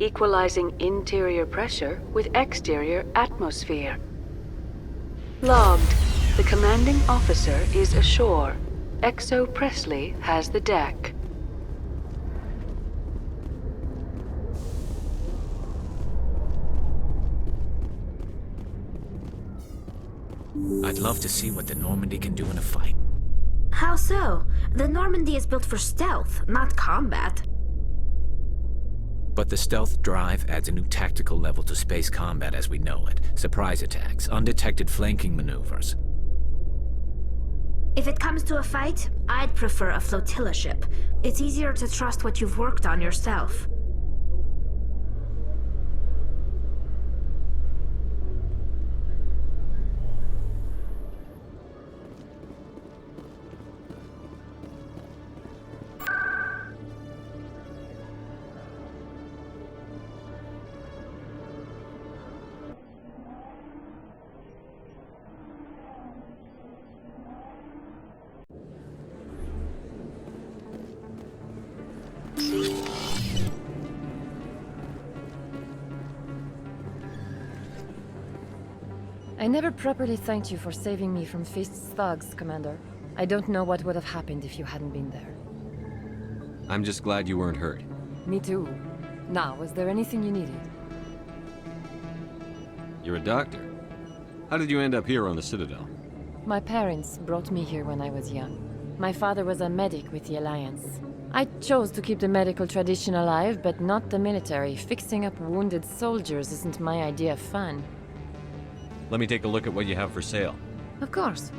equalizing interior pressure with exterior atmosphere. Logged. The commanding officer is ashore. Exo Presley has the deck. I'd love to see what the Normandy can do in a fight. How so? The Normandy is built for stealth, not combat. But the stealth drive adds a new tactical level to space combat as we know it. Surprise attacks, undetected flanking maneuvers. If it comes to a fight, I'd prefer a flotilla ship. It's easier to trust what you've worked on yourself. I never properly thanked you for saving me from Feast's thugs, Commander. I don't know what would have happened if you hadn't been there. I'm just glad you weren't hurt. Me too. Now, was there anything you needed? You're a doctor. How did you end up here on the Citadel? My parents brought me here when I was young. My father was a medic with the Alliance. I chose to keep the medical tradition alive, but not the military. Fixing up wounded soldiers isn't my idea of fun. Let me take a look at what you have for sale. Of course.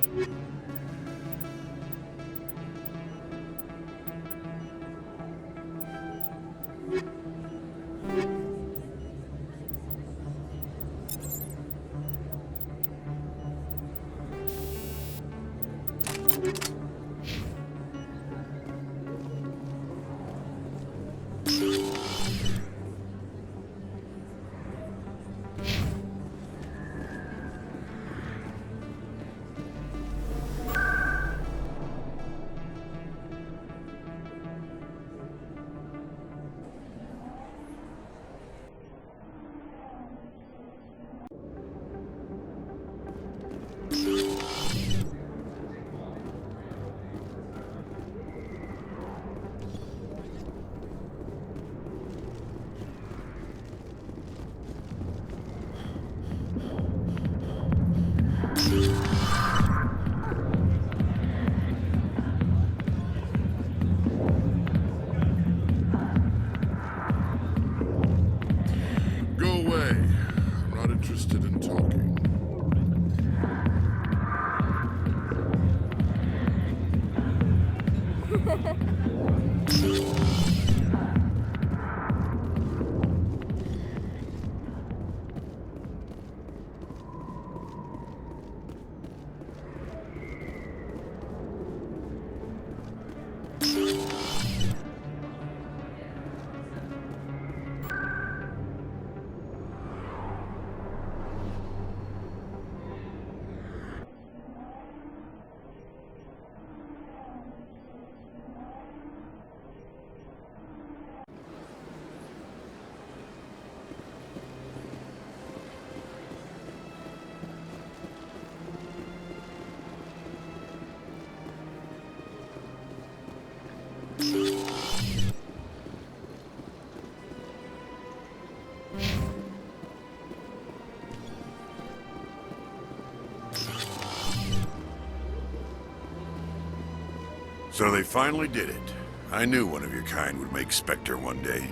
So they finally did it. I knew one of your kind would make Spectre one day.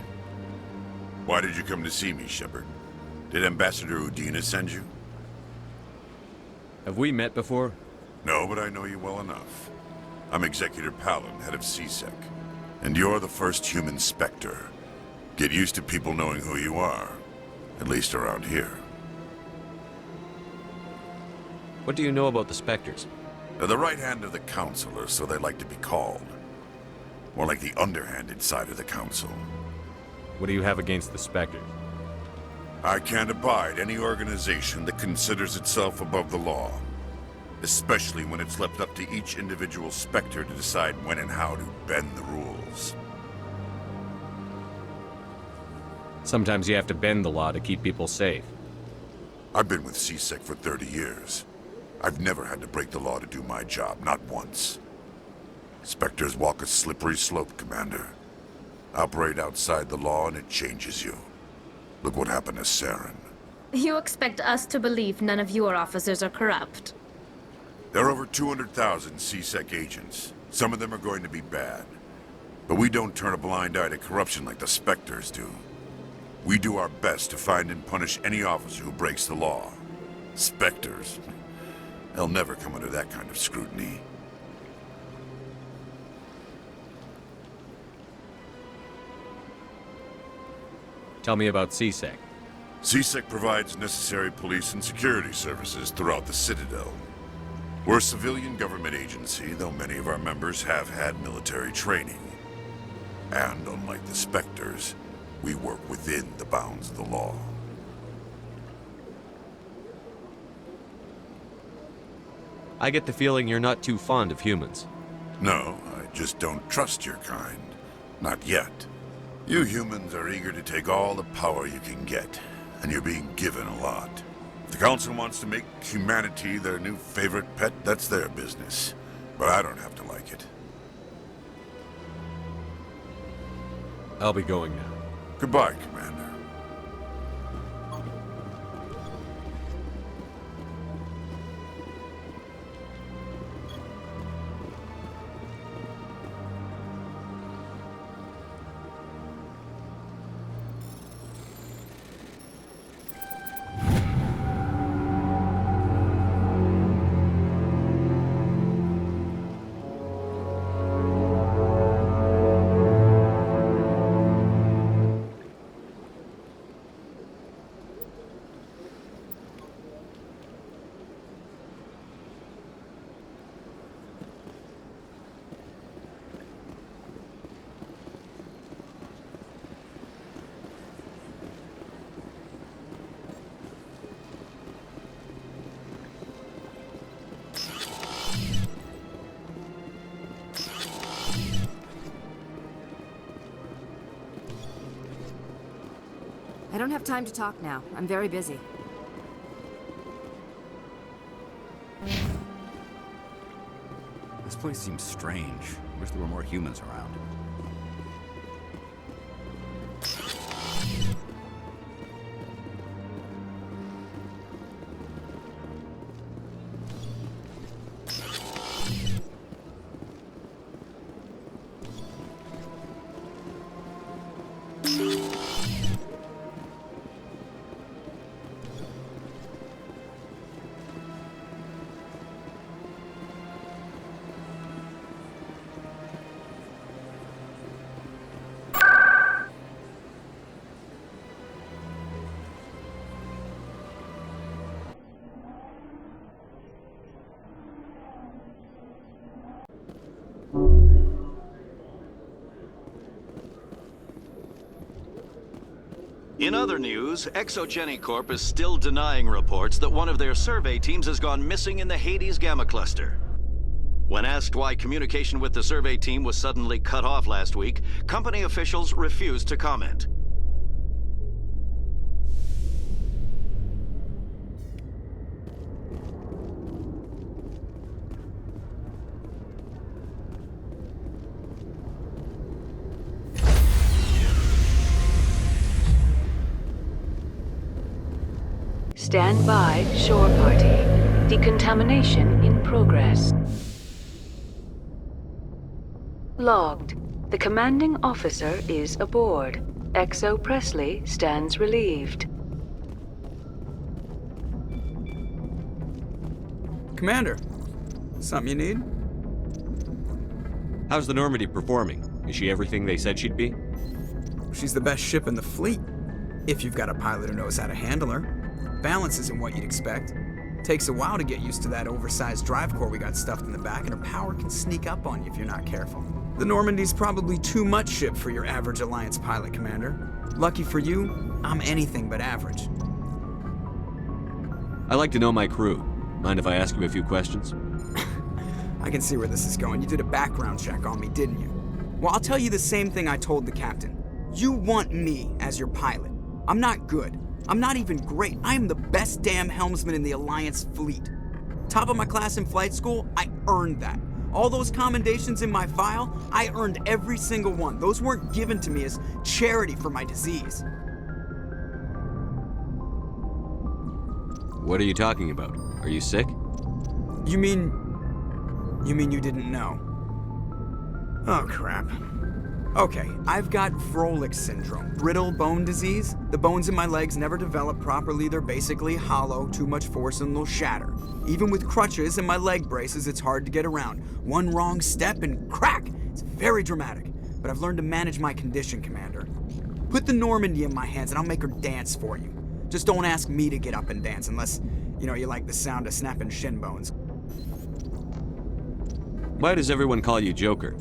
Why did you come to see me, Shepard? Did Ambassador Udina send you? Have we met before? No, but I know you well enough. I'm Executor Palin, head of C-Sec. And you're the first human Spectre. Get used to people knowing who you are. At least around here. What do you know about the Spectres? They're the right hand of the Council, or so they like to be called. More like the underhanded side of the Council. What do you have against the Spectres? I can't abide any organization that considers itself above the law. Especially when it's left up to each individual Spectre to decide when and how to bend the rules. Sometimes you have to bend the law to keep people safe. I've been with CSEC for 30 years. I've never had to break the law to do my job, not once. Spectres walk a slippery slope, Commander. Operate outside the law and it changes you. Look what happened to Saren. You expect us to believe none of your officers are corrupt? There are over 200,000 CSEC agents. Some of them are going to be bad. But we don't turn a blind eye to corruption like the Spectres do. We do our best to find and punish any officer who breaks the law. Spectres. They'll never come under that kind of scrutiny. Tell me about CSEC. CSEC provides necessary police and security services throughout the Citadel. We're a civilian government agency, though many of our members have had military training. And unlike the Spectres, we work within the bounds of the law. I get the feeling you're not too fond of humans. No, I just don't trust your kind. Not yet. You humans are eager to take all the power you can get, and you're being given a lot. If the Council wants to make humanity their new favorite pet, that's their business. But I don't have to like it. I'll be going now. Goodbye, Commander. I don't have time to talk now. I'm very busy. This place seems strange. Wish there were more humans around. In other news, ExoGeniCorp is still denying reports that one of their survey teams has gone missing in the Hades Gamma Cluster. When asked why communication with the survey team was suddenly cut off last week, company officials refused to comment. Stand by, shore party. Decontamination in progress. Logged. The commanding officer is aboard. Exo Presley stands relieved. Commander, something you need? How's the Normandy performing? Is she everything they said she'd be? She's the best ship in the fleet, if you've got a pilot who knows how to handle her. Balance isn't what you'd expect. Takes a while to get used to that oversized drive core we got stuffed in the back, and her power can sneak up on you if you're not careful. The Normandy's probably too much ship for your average Alliance pilot, Commander. Lucky for you, I'm anything but average. I like to know my crew. Mind if I ask you a few questions? I can see where this is going. You did a background check on me, didn't you? Well, I'll tell you the same thing I told the captain. You want me as your pilot. I'm not good. I'm not even great. I am the best damn helmsman in the Alliance fleet. Top of my class in flight school, I earned that. All those commendations in my file, I earned every single one. Those weren't given to me as charity for my disease. What are you talking about? Are you sick? You mean you didn't know? Oh, crap. Okay, I've got Froelich syndrome, brittle bone disease. The bones in my legs never develop properly. They're basically hollow, too much force and they'll shatter. Even with crutches and my leg braces, it's hard to get around. One wrong step and crack! It's very dramatic, but I've learned to manage my condition, Commander. Put the Normandy in my hands and I'll make her dance for you. Just don't ask me to get up and dance unless, you like the sound of snapping shin bones. Why does everyone call you Joker?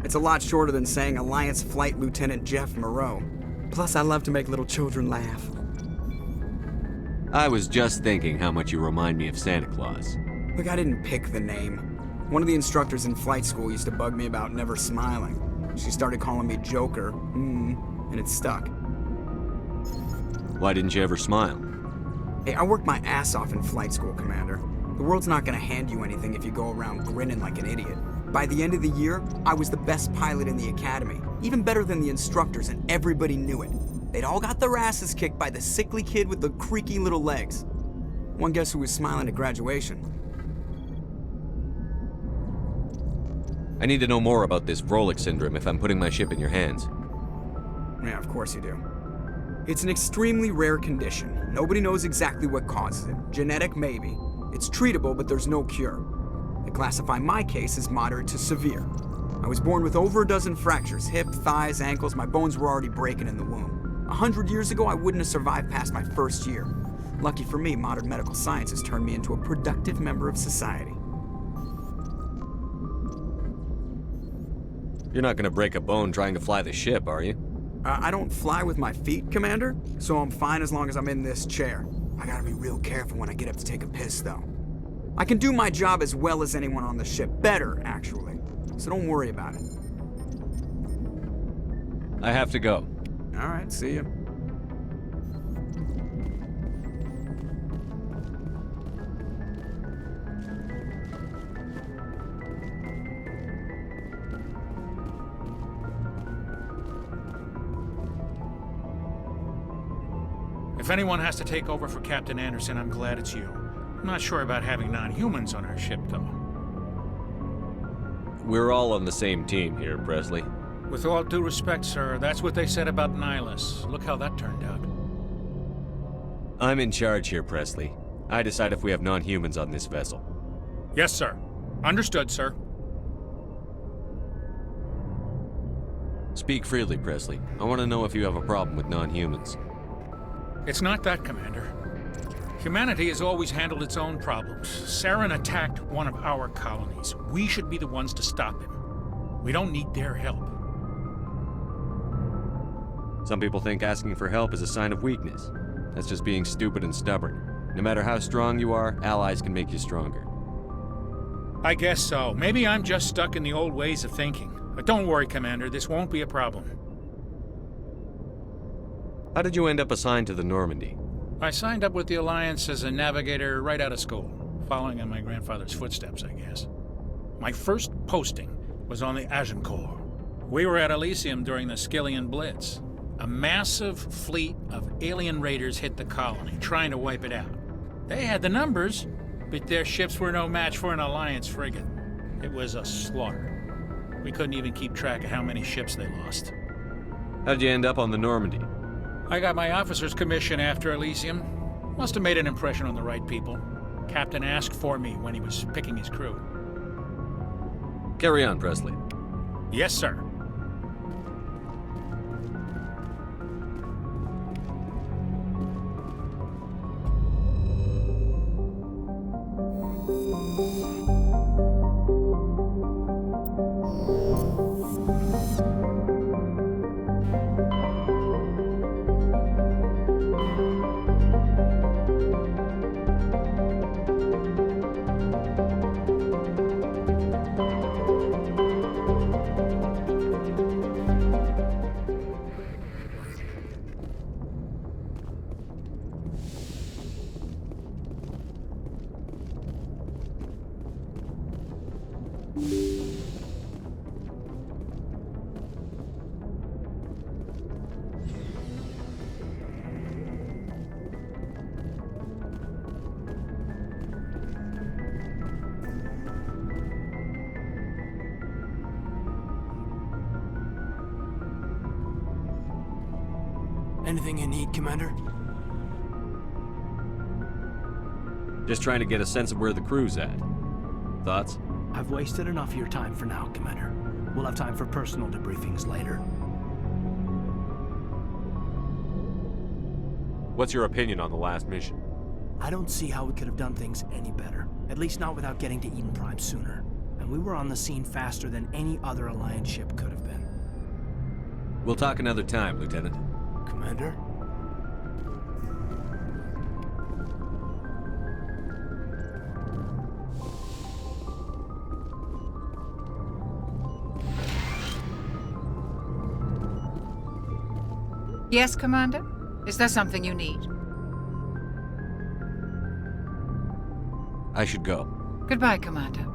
It's a lot shorter than saying Alliance Flight Lieutenant Jeff Moreau. Plus, I love to make little children laugh. I was just thinking how much you remind me of Santa Claus. Look, I didn't pick the name. One of the instructors in flight school used to bug me about never smiling. She started calling me Joker, and it stuck. Why didn't you ever smile? Hey, I worked my ass off in flight school, Commander. The world's not gonna hand you anything if you go around grinning like an idiot. By the end of the year, I was the best pilot in the academy, even better than the instructors, and everybody knew it. They'd all got their asses kicked by the sickly kid with the creaky little legs. One guess who was smiling at graduation? I need to know more about this Froelich syndrome if I'm putting my ship in your hands. Yeah, of course you do. It's an extremely rare condition. Nobody knows exactly what causes it. Genetic, maybe. It's treatable, but there's no cure. They classify my case as moderate to severe. I was born with over a dozen fractures, hip, thighs, ankles. My bones were already breaking in the womb. 100 years ago, I wouldn't have survived past my first year. Lucky for me, modern medical science has turned me into a productive member of society. You're not gonna break a bone trying to fly the ship, are you? I don't fly with my feet, Commander, so I'm fine as long as I'm in this chair. I gotta be real careful when I get up to take a piss, though. I can do my job as well as anyone on the ship. Better, actually. So don't worry about it. I have to go. All right, see ya. If anyone has to take over for Captain Anderson, I'm glad it's you. I'm not sure about having non-humans on our ship, though. We're all on the same team here, Presley. With all due respect, sir, that's what they said about Nihilus. Look how that turned out. I'm in charge here, Presley. I decide if we have non-humans on this vessel. Yes, sir. Understood, sir. Speak freely, Presley. I want to know if you have a problem with non-humans. It's not that, Commander. Humanity has always handled its own problems. Saren attacked one of our colonies. We should be the ones to stop him. We don't need their help. Some people think asking for help is a sign of weakness. That's just being stupid and stubborn. No matter how strong you are, allies can make you stronger. I guess so. Maybe I'm just stuck in the old ways of thinking. But don't worry, Commander. This won't be a problem. How did you end up assigned to the Normandy? I signed up with the Alliance as a navigator right out of school, following in my grandfather's footsteps, I guess. My first posting was on the Agincourt. We were at Elysium during the Skyllian Blitz. A massive fleet of alien raiders hit the colony, trying to wipe it out. They had the numbers, but their ships were no match for an Alliance frigate. It was a slaughter. We couldn't even keep track of how many ships they lost. How'd you end up on the Normandy? I got my officer's commission after Elysium. Must have made an impression on the right people. Captain asked for me when he was picking his crew. Carry on, Presley. Yes, sir. Anything you need, Commander? Just trying to get a sense of where the crew's at. Thoughts? I've wasted enough of your time for now, Commander. We'll have time for personal debriefings later. What's your opinion on the last mission? I don't see how we could have done things any better. At least not without getting to Eden Prime sooner. And we were on the scene faster than any other Alliance ship could have been. We'll talk another time, Lieutenant. Commander? Yes, Commander? Is there something you need? I should go. Goodbye, Commander.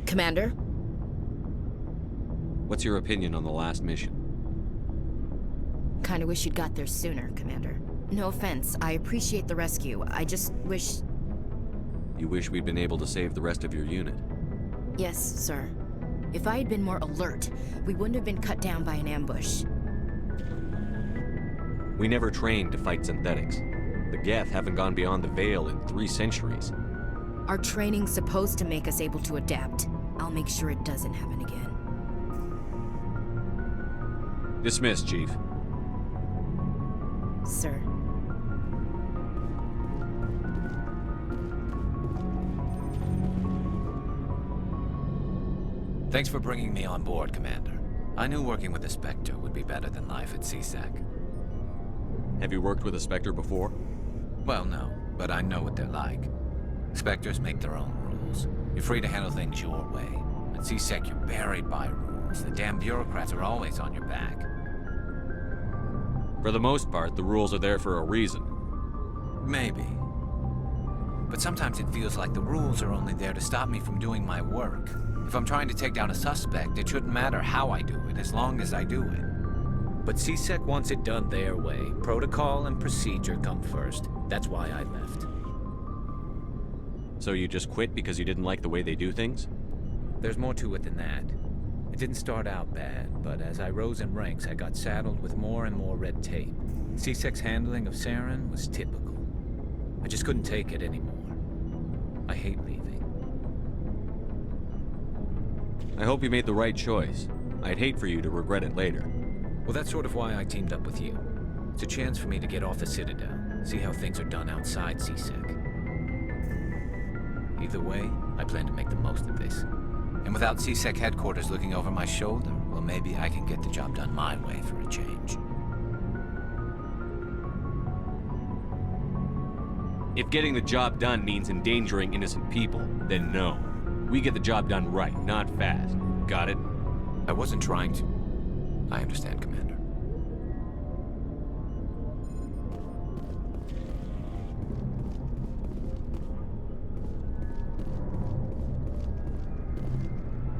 Commander? What's your opinion on the last mission? Kinda wish you'd got there sooner, Commander. No offense, I appreciate the rescue. I just wish... You wish we'd been able to save the rest of your unit? Yes, sir. If I had been more alert, we wouldn't have been cut down by an ambush. We never trained to fight synthetics. The Geth haven't gone beyond the Veil in 3 centuries. Our training's supposed to make us able to adapt. I'll make sure it doesn't happen again. Dismissed, Chief. Sir. Thanks for bringing me on board, Commander. I knew working with a Spectre would be better than life at CSEC. Have you worked with a Spectre before? Well, no, but I know what they're like. Spectres make their own rules. You're free to handle things your way. At CSEC, you're buried by rules. The damn bureaucrats are always on your back. For the most part, the rules are there for a reason. Maybe. But sometimes it feels like the rules are only there to stop me from doing my work. If I'm trying to take down a suspect, it shouldn't matter how I do it, as long as I do it. But CSEC wants it done their way. Protocol and procedure come first. That's why I left. So you just quit because you didn't like the way they do things? There's more to it than that. It didn't start out bad, but as I rose in ranks, I got saddled with more and more red tape. CSEC's handling of Saren was typical. I just couldn't take it anymore. I hate leaving. I hope you made the right choice. I'd hate for you to regret it later. Well, that's sort of why I teamed up with you. It's a chance for me to get off the Citadel, see how things are done outside CSEC. Either way, I plan to make the most of this. And without CSEC headquarters looking over my shoulder, well, maybe I can get the job done my way for a change. If getting the job done means endangering innocent people, then no. We get the job done right, not fast. Got it? I wasn't trying to. I understand, Commander.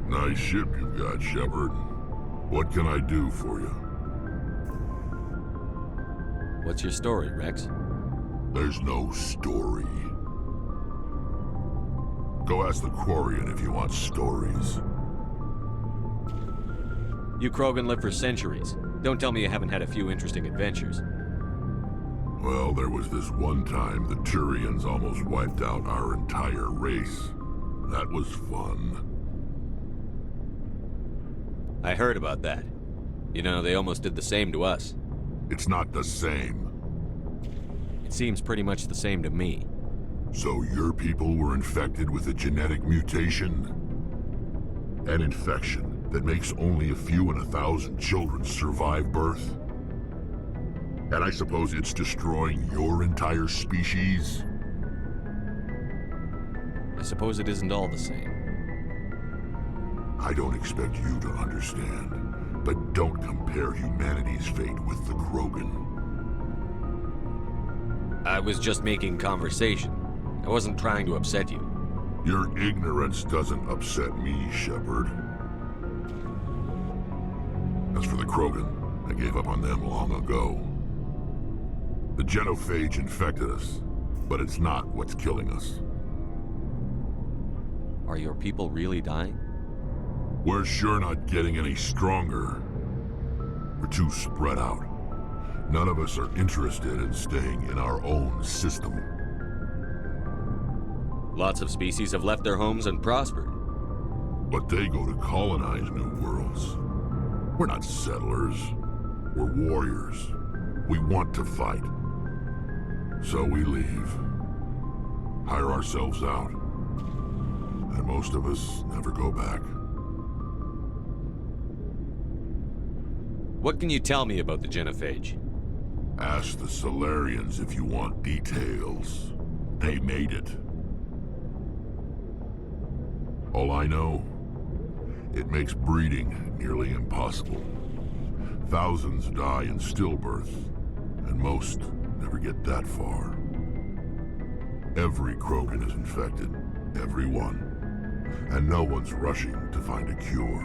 Nice ship you've got, Shepard. What can I do for you? What's your story, Rex? There's no story. Go ask the Quarian if you want stories. You Krogan live for centuries. Don't tell me you haven't had a few interesting adventures. Well, there was this one time the Turians almost wiped out our entire race. That was fun. I heard about that. You know, they almost did the same to us. It's not the same. It seems pretty much the same to me. So your people were infected with a genetic mutation? An infection that makes only a few in 1,000 children survive birth? And I suppose it's destroying your entire species? I suppose it isn't all the same. I don't expect you to understand, but don't compare humanity's fate with the Krogan. I was just making conversation. I wasn't trying to upset you. Your ignorance doesn't upset me, Shepard. As for the Krogan, I gave up on them long ago. The genophage infected us, but it's not what's killing us. Are your people really dying? We're sure not getting any stronger. We're too spread out. None of us are interested in staying in our own system. Lots of species have left their homes and prospered. But they go to colonize new worlds. We're not settlers. We're warriors. We want to fight. So we leave. Hire ourselves out. And most of us never go back. What can you tell me about the genophage? Ask the Solarians if you want details. They made it. All I know, it makes breeding nearly impossible. Thousands die in stillbirth, and most never get that far. Every Krogan is infected, every one. And no one's rushing to find a cure.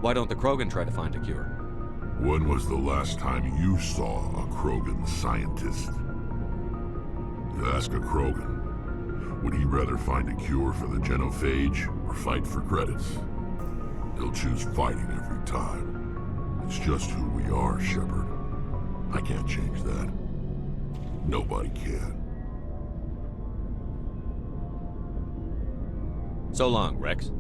Why don't the Krogan try to find a cure? When was the last time you saw a Krogan scientist? You ask a Krogan, would he rather find a cure for the genophage or fight for credits? He'll choose fighting every time. It's just who we are, Shepard. I can't change that. Nobody can. So long, Rex.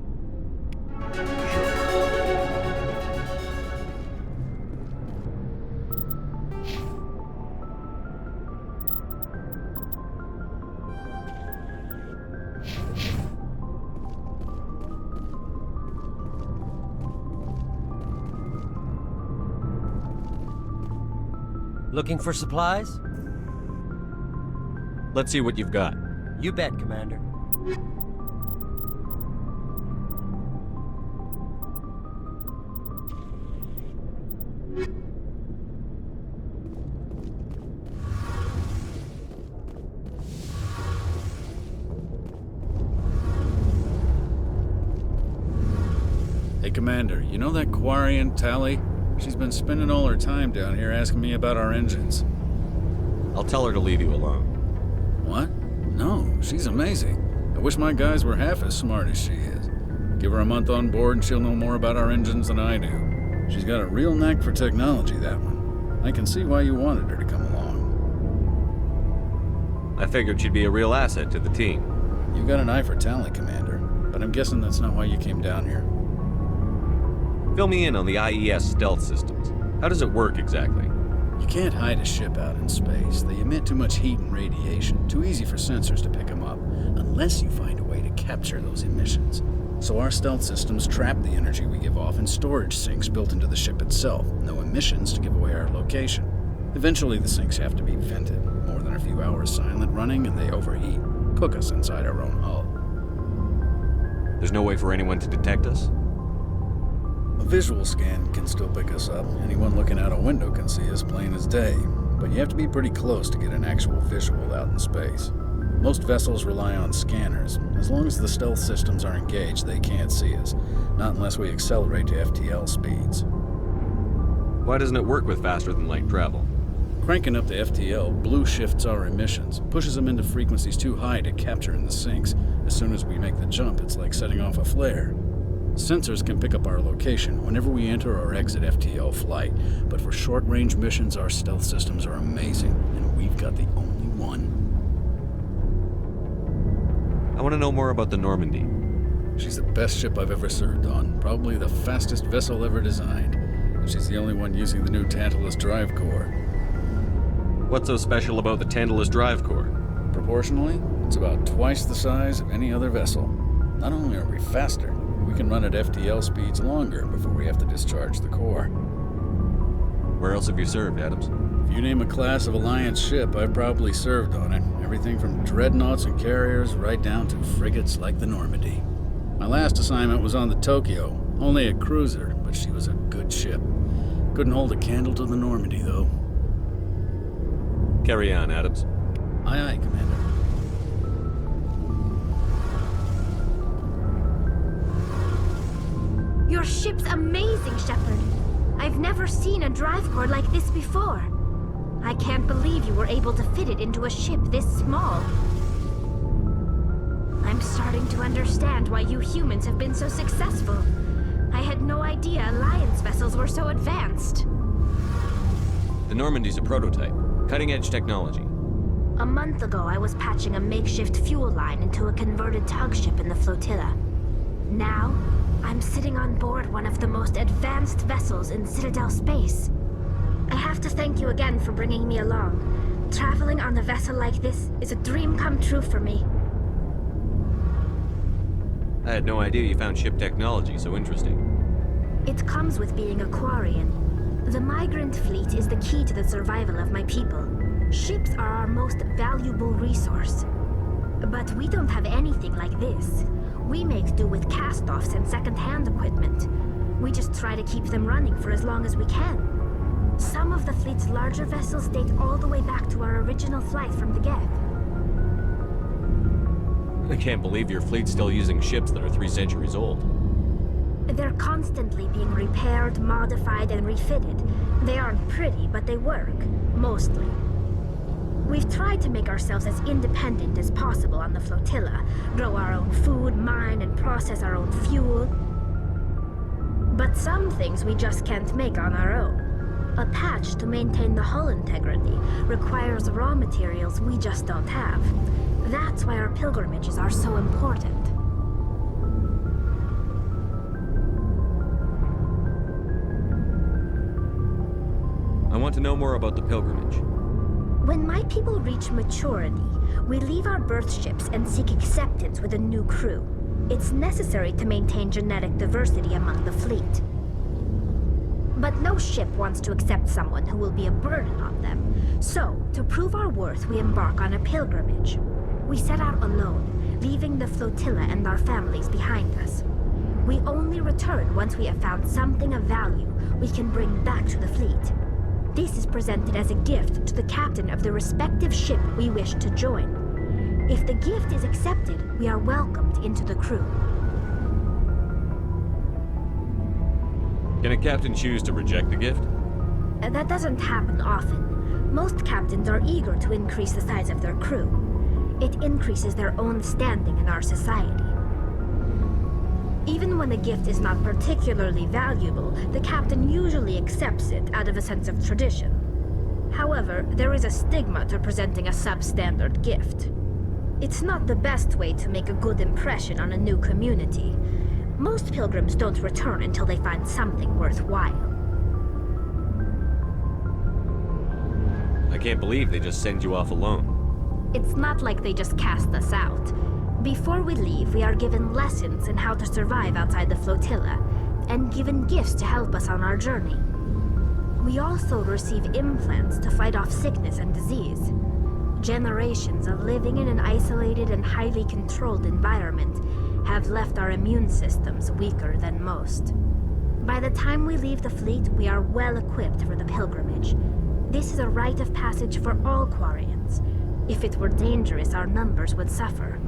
Looking for supplies? Let's see what you've got. You bet, Commander. Hey, Commander, you know that Quarian, Tali? She's been spending all her time down here asking me about our engines. I'll tell her to leave you alone. What? No, she's amazing. I wish my guys were half as smart as she is. Give her a month on board and she'll know more about our engines than I do. She's got a real knack for technology, that one. I can see why you wanted her to come along. I figured she'd be a real asset to the team. You've got an eye for talent, Commander, but I'm guessing that's not why you came down here. Fill me in on the IES stealth systems. How does it work exactly? You can't hide a ship out in space. They emit too much heat and radiation, too easy for sensors to pick them up, unless you find a way to capture those emissions. So our stealth systems trap the energy we give off in storage sinks built into the ship itself. No emissions to give away our location. Eventually the sinks have to be vented. More than a few hours silent running and they overheat. Cook us inside our own hull. There's no way for anyone to detect us? A visual scan can still pick us up. Anyone looking out a window can see us plain as day. But you have to be pretty close to get an actual visual out in space. Most vessels rely on scanners. As long as the stealth systems are engaged, they can't see us. Not unless we accelerate to FTL speeds. Why doesn't it work with faster-than-light travel? Cranking up to FTL blue shifts our emissions, pushes them into frequencies too high to capture in the sinks. As soon as we make the jump, it's like setting off a flare. Sensors can pick up our location whenever we enter or exit FTL flight, but for short-range missions, our stealth systems are amazing, and we've got the only one. I want to know more about the Normandy. She's the best ship I've ever served on, probably the fastest vessel ever designed. And she's the only one using the new Tantalus drive core. What's so special about the Tantalus drive core? Proportionally, it's about twice the size of any other vessel. Not only are we faster, we can run at FTL speeds longer before we have to discharge the core. Where else have you served, Adams? If you name a class of Alliance ship, I've probably served on it. Everything from dreadnoughts and carriers right down to frigates like the Normandy. My last assignment was on the Tokyo, only a cruiser, but she was a good ship. Couldn't hold a candle to the Normandy, though. Carry on, Adams. Aye, aye, Commander. Your ship's amazing, Shepard. I've never seen a drive core like this before. I can't believe you were able to fit it into a ship this small. I'm starting to understand why you humans have been so successful. I had no idea Alliance vessels were so advanced. The Normandy's a prototype. Cutting-edge technology. A month ago, I was patching a makeshift fuel line into a converted tug ship in the flotilla. Now, I'm sitting on board one of the most advanced vessels in Citadel space. I have to thank you again for bringing me along. Traveling on a vessel like this is a dream come true for me. I had no idea you found ship technology so interesting. It comes with being a Quarian. The migrant fleet is the key to the survival of my people. Ships are our most valuable resource. But we don't have anything like this. We make do with cast-offs and second-hand equipment. We just try to keep them running for as long as we can. Some of the fleet's larger vessels date all the way back to our original flight from the Geth. I can't believe your fleet's still using ships that are 3 centuries old. They're constantly being repaired, modified, and refitted. They aren't pretty, but they work. Mostly. We've tried to make ourselves as independent as possible on the flotilla, grow our own food, mine, and process our own fuel. But some things we just can't make on our own. A patch to maintain the hull integrity requires raw materials we just don't have. That's why our pilgrimages are so important. I want to know more about the pilgrimage. When my people reach maturity, we leave our birth ships and seek acceptance with a new crew. It's necessary to maintain genetic diversity among the fleet. But no ship wants to accept someone who will be a burden on them. So, to prove our worth, we embark on a pilgrimage. We set out alone, leaving the flotilla and our families behind us. We only return once we have found something of value we can bring back to the fleet. This is presented as a gift to the captain of the respective ship we wish to join. If the gift is accepted, we are welcomed into the crew. Can a captain choose to reject the gift? That doesn't happen often. Most captains are eager to increase the size of their crew. It increases their own standing in our society. Even when a gift is not particularly valuable, the captain usually accepts it out of a sense of tradition. However, there is a stigma to presenting a substandard gift. It's not the best way to make a good impression on a new community. Most pilgrims don't return until they find something worthwhile. I can't believe they just send you off alone. It's not like they just cast us out. Before we leave, we are given lessons in how to survive outside the flotilla, and given gifts to help us on our journey. We also receive implants to fight off sickness and disease. Generations of living in an isolated and highly controlled environment have left our immune systems weaker than most. By the time we leave the fleet, we are well equipped for the pilgrimage. This is a rite of passage for all Quarians. If it were dangerous, our numbers would suffer.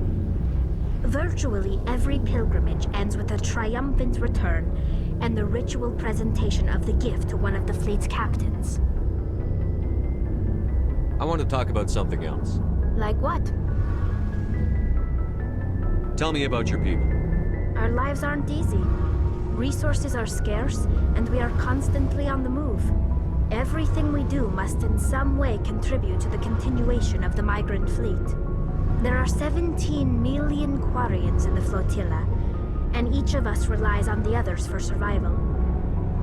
Virtually every pilgrimage ends with a triumphant return and the ritual presentation of the gift to one of the fleet's captains. I want to talk about something else. Like what? Tell me about your people. Our lives aren't easy. Resources are scarce, and we are constantly on the move. Everything we do must in some way contribute to the continuation of the migrant fleet. There are 17 million Quarians in the flotilla, and each of us relies on the others for survival.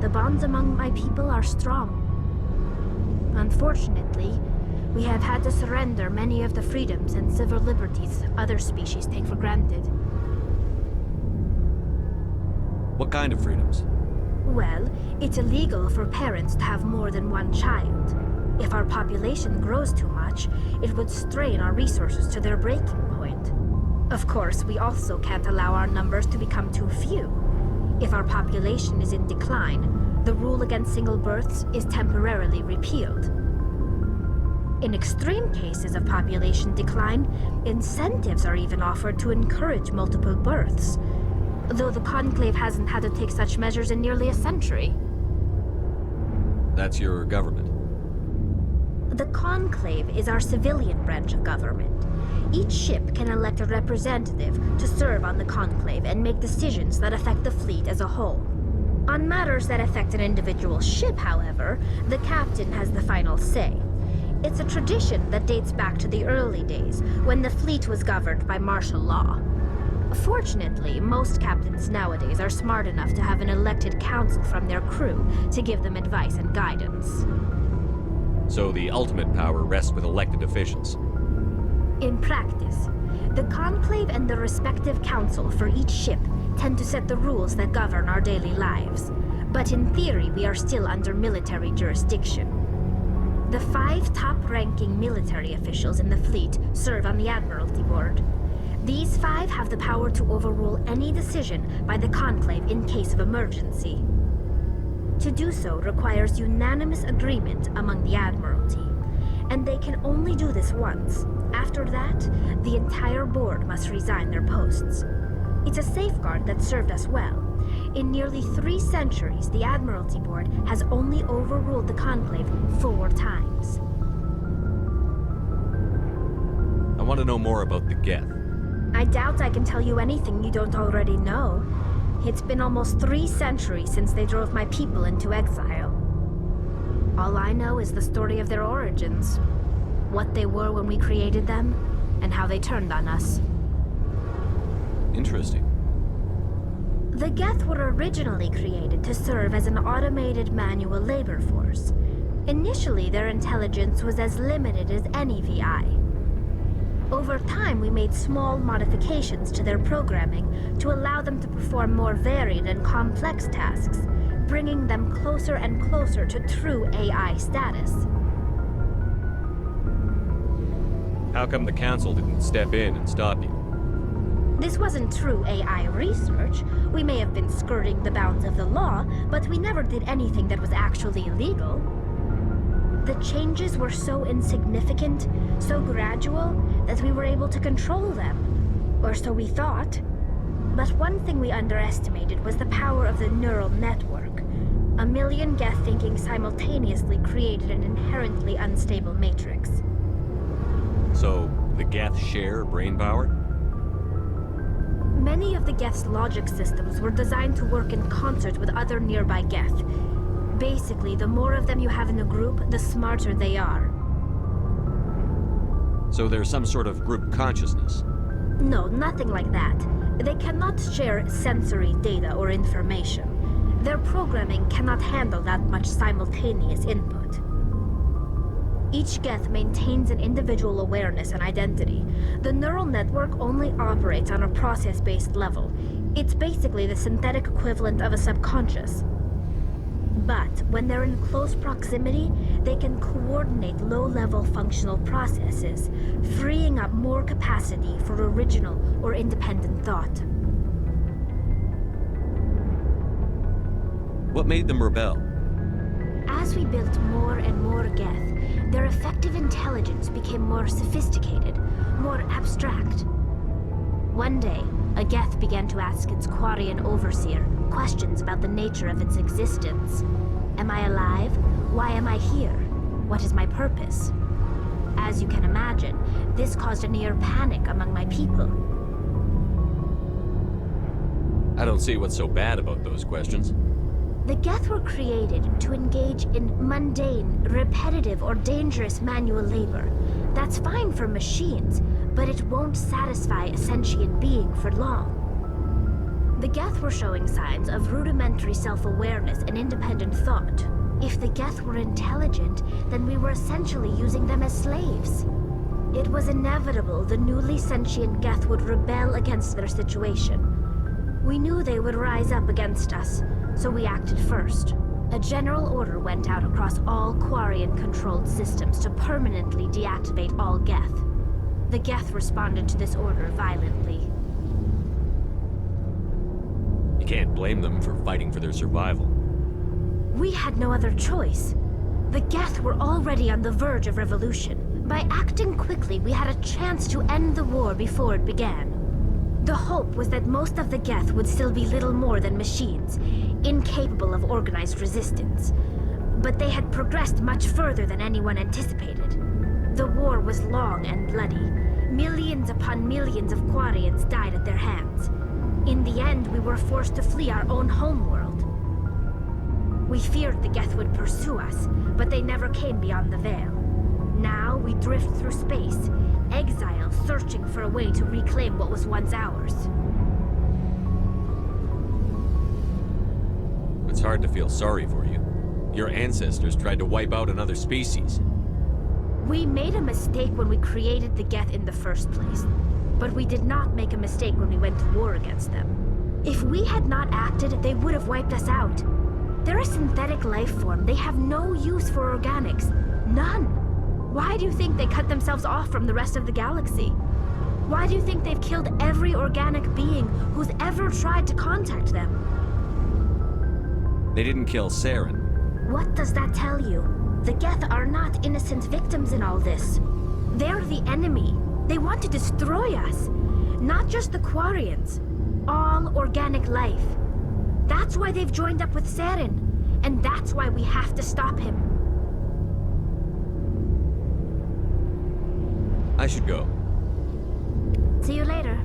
The bonds among my people are strong. Unfortunately, we have had to surrender many of the freedoms and civil liberties other species take for granted. What kind of freedoms? Well, it's illegal for parents to have more than one child. If our population grows too much, it would strain our resources to their breaking point. Of course, we also can't allow our numbers to become too few. If our population is in decline, the rule against single births is temporarily repealed. In extreme cases of population decline, incentives are even offered to encourage multiple births, though the Conclave hasn't had to take such measures in nearly a century. That's your government. The Conclave is our civilian branch of government. Each ship can elect a representative to serve on the Conclave and make decisions that affect the fleet as a whole. On matters that affect an individual ship, however, the captain has the final say. It's a tradition that dates back to the early days, when the fleet was governed by martial law. Fortunately, most captains nowadays are smart enough to have an elected council from their crew to give them advice and guidance. So the ultimate power rests with elected officials. In practice, the Conclave and the respective council for each ship tend to set the rules that govern our daily lives. But in theory, we are still under military jurisdiction. The 5 top-ranking military officials in the fleet serve on the Admiralty Board. These 5 have the power to overrule any decision by the Conclave in case of emergency. To do so requires unanimous agreement among the Admiralty, and they can only do this once. After that, the entire board must resign their posts. It's a safeguard that served us well. In nearly 3 centuries, the Admiralty Board has only overruled the Conclave 4 times. I want to know more about the Geth. I doubt I can tell you anything you don't already know. It's been almost 3 centuries since they drove my people into exile. All I know is the story of their origins, what they were when we created them, and how they turned on us. Interesting. The Geth were originally created to serve as an automated manual labor force. Initially, their intelligence was as limited as any VI. Over time, we made small modifications to their programming to allow them to perform more varied and complex tasks, bringing them closer and closer to true AI status. How come the Council didn't step in and stop you? This wasn't true AI research. We may have been skirting the bounds of the law, but we never did anything that was actually illegal. The changes were so insignificant, so gradual, that we were able to control them. Or so we thought. But one thing we underestimated was the power of the neural network. 1 million Geth thinking simultaneously created an inherently unstable matrix. So, the Geth share brain power? Many of the Geth's logic systems were designed to work in concert with other nearby Geth. Basically, the more of them you have in a group, the smarter they are. So there's some sort of group consciousness? No, nothing like that. They cannot share sensory data or information. Their programming cannot handle that much simultaneous input. Each Geth maintains an individual awareness and identity. The neural network only operates on a process-based level. It's basically the synthetic equivalent of a subconscious. But when they're in close proximity, they can coordinate low-level functional processes, freeing up more capacity for original or independent thought. What made them rebel? As we built more and more Geth, their effective intelligence became more sophisticated, more abstract. One day, a Geth began to ask its Quarian overseer questions about the nature of its existence. Am I alive? Why am I here? What is my purpose? As you can imagine, this caused a near panic among my people. I don't see what's so bad about those questions. The Geth were created to engage in mundane, repetitive, or dangerous manual labor. That's fine for machines, but it won't satisfy a sentient being for long. The Geth were showing signs of rudimentary self-awareness and independent thought. If the Geth were intelligent, then we were essentially using them as slaves. It was inevitable the newly sentient Geth would rebel against their situation. We knew they would rise up against us, so we acted first. A general order went out across all Quarian-controlled systems to permanently deactivate all Geth. The Geth responded to this order violently. You can't blame them for fighting for their survival. We had no other choice. The Geth were already on the verge of revolution. By acting quickly, we had a chance to end the war before it began. The hope was that most of the Geth would still be little more than machines, incapable of organized resistance. But they had progressed much further than anyone anticipated. The war was long and bloody. Millions upon millions of Quarians died at their hands. In the end, we were forced to flee our own homeworld. We feared the Geth would pursue us, but they never came beyond the Veil. Now we drift through space, exile, searching for a way to reclaim what was once ours. It's hard to feel sorry for you. Your ancestors tried to wipe out another species. We made a mistake when we created the Geth in the first place, but we did not make a mistake when we went to war against them. If we had not acted, they would have wiped us out. They're a synthetic life form. They have no use for organics. None. Why do you think they cut themselves off from the rest of the galaxy? Why do you think they've killed every organic being who's ever tried to contact them? They didn't kill Saren. What does that tell you? The Geth are not innocent victims in all this. They're the enemy. They want to destroy us. Not just the Quarians. All organic life. That's why they've joined up with Saren. And that's why we have to stop him. I should go. See you later.